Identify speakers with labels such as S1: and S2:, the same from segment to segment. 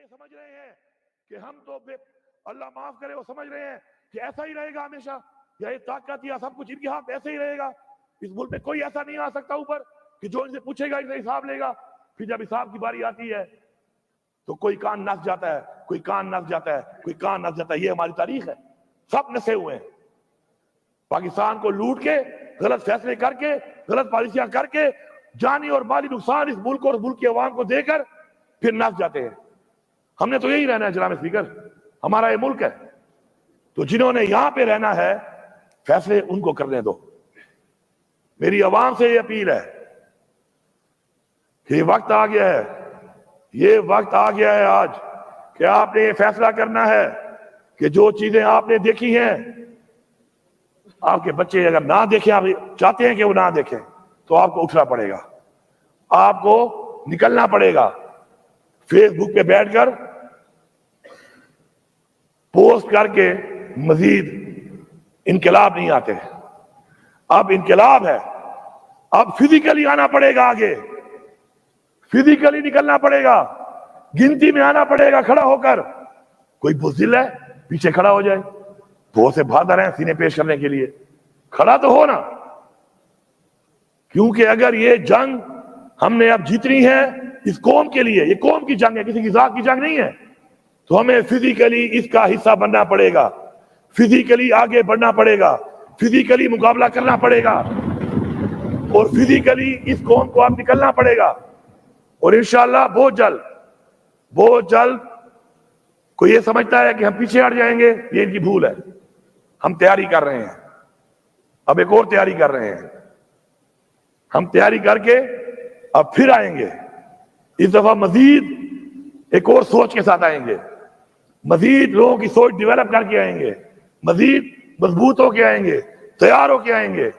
S1: سمجھ رہے ہیں کہ ہم تو اللہ معاف کرے وہ سمجھ رہے ہیں کہ ایسا ہی رہے گا ہمیشہ، یا یہ طاقت یا سب کچھ ان کے ہاتھ ایسے ہی رہے گا، اس ملک میں کوئی ایسا نہیں آ سکتا اوپر کہ جو ان سے پوچھے گا ان سے حساب لے گا. پھر جب حساب کی باری آتی ہے تو کوئی کان نس جاتا ہے، کوئی کان نس جاتا ہے، کوئی کان نس جاتا ہے. یہ ہماری تاریخ ہے، سب نسے ہوئے ہیں. پاکستان کو لوٹ کے، غلط فیصلے کر کے، غلط پالیسیاں کر کے، جانی اور مالی نقصان اس ملک اور ملک کی عوام کو دے کر پھر نس جاتے ہیں. ہم نے تو یہی رہنا ہے جناب اسپیکر، ہمارا یہ ملک ہے. تو جنہوں نے یہاں پہ رہنا ہے فیصلے ان کو کرنے دو. میری عوام سے یہ اپیل ہے کہ یہ وقت آ گیا ہے، یہ وقت آ گیا ہے آج کہ آپ نے یہ فیصلہ کرنا ہے کہ جو چیزیں آپ نے دیکھی ہیں آپ کے بچے اگر نہ دیکھیں، آپ چاہتے ہیں کہ وہ نہ دیکھیں، تو آپ کو اٹھنا پڑے گا، آپ کو نکلنا پڑے گا. فیس بک پہ بیٹھ کر پوسٹ کر کے مزید انقلاب نہیں آتے. اب انقلاب ہے، اب فزیکلی آنا پڑے گا، آگے فزیکلی نکلنا پڑے گا، گنتی میں آنا پڑے گا کھڑا ہو کر. کوئی بزدل ہے پیچھے کھڑا ہو جائے، بہت سے بہادر ہیں سینے پیش کرنے کے لیے، کھڑا تو ہو نا. کیونکہ اگر یہ جنگ ہم نے اب جیتنی ہے اس قوم کے لیے، یہ قوم کی جنگ ہے، کسی کی ذات کی جنگ نہیں ہے، تو ہمیں فزیکلی اس کا حصہ بننا پڑے گا، فزیکلی آگے بڑھنا پڑے گا، فزیکلی مقابلہ کرنا پڑے گا، اور فزیکلی اس قوم کو اب نکلنا پڑے گا. اور انشاءاللہ بہت جلد کوئی یہ سمجھتا ہے کہ ہم پیچھے ہٹ جائیں گے، یہ ان کی بھول ہے. ہم تیاری کر رہے ہیں، اب ایک اور تیاری کر رہے ہیں. ہم تیاری کر کے اب پھر آئیں گے، اس دفعہ مزید ایک اور سوچ کے ساتھ آئیں گے، مزید لوگوں کی سوچ ڈیولپ کر کے آئیں گے، مزید مضبوط ہو کے آئیں گے، تیار ہو کے آئیں گے.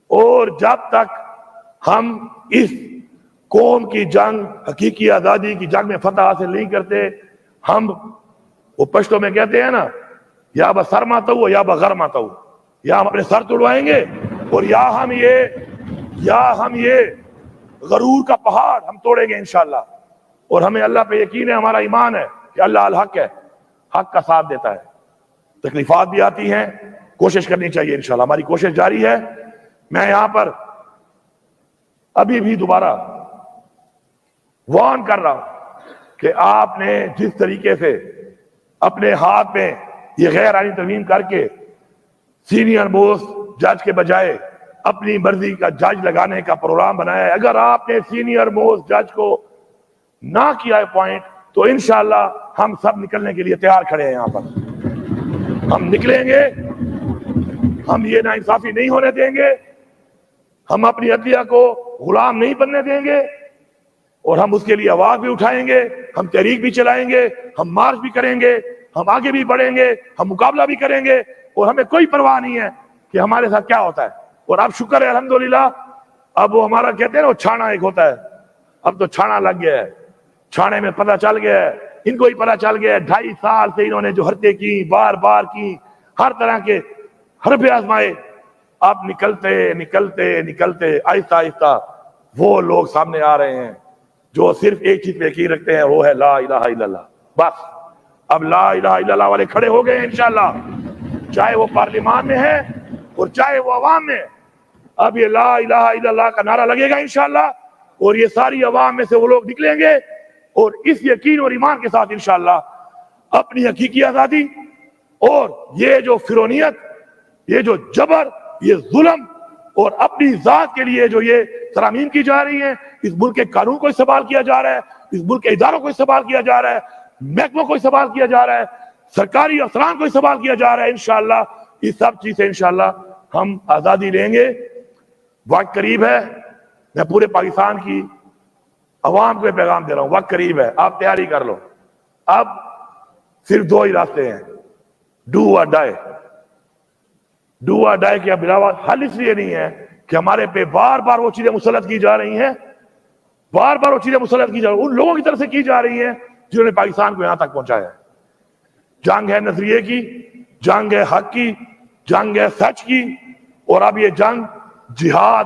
S1: اور جب تک ہم اس قوم کی جنگ، حقیقی آزادی کی جنگ میں فتح حاصل نہیں کرتے، ہم وہ پشتوں میں کہتے ہیں نا، یا بسر ماتا ہو یا بغیر ماتا ہو، یا ہم اپنے سر توڑوائیں گے، اور یا ہم یہ غرور کا پہاڑ ہم توڑیں گے انشاءاللہ. اور ہمیں اللہ پہ یقین ہے، ہمارا ایمان ہے کہ اللہ الحق ہے، حق کا ساتھ دیتا ہے. تکلیفات بھی آتی ہیں، کوشش کرنی چاہیے انشاءاللہ، ہماری کوشش جاری ہے. میں یہاں پر ابھی بھی دوبارہ وارن کر رہا ہوں کہ آپ نے جس طریقے سے اپنے ہاتھ میں یہ غیر آئینی ترمیم کر کے سینئر موسٹ جج کے بجائے اپنی مرضی کا جج لگانے کا پروگرام بنایا ہے، اگر آپ نے سینئر موسٹ جج کو نہ کیا ہے پوائنٹ، تو انشاءاللہ ہم سب نکلنے کے لیے تیار کھڑے ہیں. یہاں پر ہم نکلیں گے، ہم یہ ناانصافی نہیں ہونے دیں گے، ہم اپنی عدلیہ کو غلام نہیں بننے دیں گے، اور ہم اس کے لیے آواز بھی اٹھائیں گے، ہم تحریک بھی چلائیں گے، ہم مارچ بھی کریں گے، ہم آگے بھی بڑھیں گے، ہم مقابلہ بھی کریں گے، اور ہمیں کوئی پرواہ نہیں ہے کہ ہمارے ساتھ کیا ہوتا ہے. اور اب شکر ہے الحمدللہ، اب وہ ہمارا کہتے ہیں نا وہ چھانا ایک ہوتا ہے، اب تو چھانا لگ گیا ہے، چھانے میں پتہ چل گیا ہے، ان کو ہی پتہ چل گیا ہے 2.5 سال سے انہوں نے جو حرکتیں کی، بار بار کی، ہر طرح کے حربے آزمائے، اب نکلتے آہستہ آہستہ وہ لوگ سامنے آ رہے ہیں جو صرف ایک چیز پہ یقین رکھتے ہیں، وہ ہے لا الہ الا اللہ. بس اب لا الہ الا اللہ والے کھڑے ہو گئے ہیں انشاءاللہ، چاہے وہ پارلیمان میں ہے اور چاہے وہ عوام میں. اب یہ لا الہ الا اللہ کا نعرہ لگے گا انشاءاللہ، اور یہ ساری عوام میں سے وہ لوگ نکلیں گے، اور اس یقین اور ایمان کے ساتھ انشاءاللہ اپنی حقیقی آزادی اور یہ جو فرونیت، یہ جو جبر، یہ ظلم، اور اپنی ذات کے لیے جو یہ ترامیم کی جا رہی ہیں، اس ملک کے قانون کو استعمال کیا جا رہا ہے، اس ملک کے اداروں کو استعمال کیا جا رہا ہے، محکموں کو استعمال کیا جا رہا ہے، سرکاری افسران کو استعمال کیا جا رہا ہے، انشاءاللہ اس سب چیز سے انشاءاللہ ہم آزادی لیں گے. وقت قریب ہے، میں پورے پاکستان کی عوام کو پیغام دے رہا ہوں، وقت قریب ہے، آپ تیاری کر لو. اب صرف 2 ہی راستے ہیں، ڈو اور ڈائی. ڈو اور ڈائی کے علاوہ حل اس لیے نہیں ہے کہ ہمارے پہ بار بار وہ چیزیں مسلط کی جا رہی ہیں، بار بار وہ چیزیں مسلط کی جا رہی ہیں، ان لوگوں کی طرف سے کی جا رہی ہیں جنہوں نے پاکستان کو یہاں تک پہنچایا ہے. جنگ ہے نظریے کی، جنگ ہے حق کی، جنگ ہے سچ کی، اور اب یہ جنگ جہاد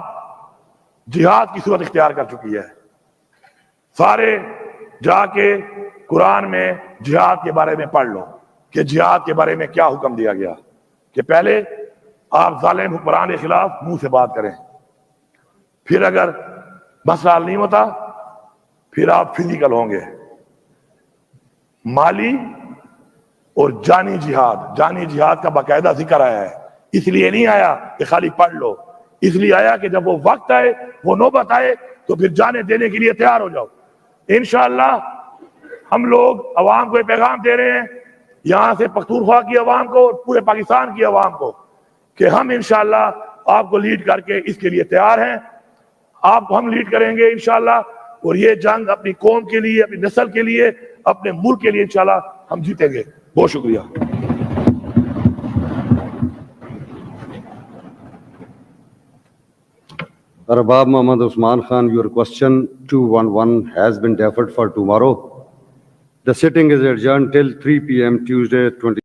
S1: کی صورت اختیار کر چکی ہے. سارے جا کے قرآن میں جہاد کے بارے میں پڑھ لو کہ جہاد کے بارے میں کیا حکم دیا گیا کہ پہلے آپ ظالم حکمران کے خلاف منہ سے بات کریں، پھر اگر مسئلہ حل نہیں ہوتا پھر آپ فزیکل ہوں گے، مالی اور جانی جہاد کا باقاعدہ ذکر آیا ہے. اس لیے نہیں آیا کہ خالی پڑھ لو، اس لیے آیا کہ جب وہ وقت آئے، وہ نوبت آئے تو پھر جانے دینے کے لیے تیار ہو جاؤ. انشاءاللہ ہم لوگ عوام کو یہ پیغام دے رہے ہیں، یہاں سے پختونخوا کی عوام کو اور پورے پاکستان کی عوام کو، کہ ہم انشاءاللہ آپ کو لیڈ کر کے اس کے لیے تیار ہیں. آپ کو ہم لیڈ کریں گے انشاءاللہ، اور یہ جنگ اپنی قوم کے لیے، اپنی نسل کے لیے، اپنے ملک کے لیے انشاءاللہ ہم جیتیں گے. بہت شکریہ.
S2: Arbab Muhammad Usman Khan, your question 211 has been deferred for tomorrow. The sitting is adjourned till 3 p.m. Tuesday 20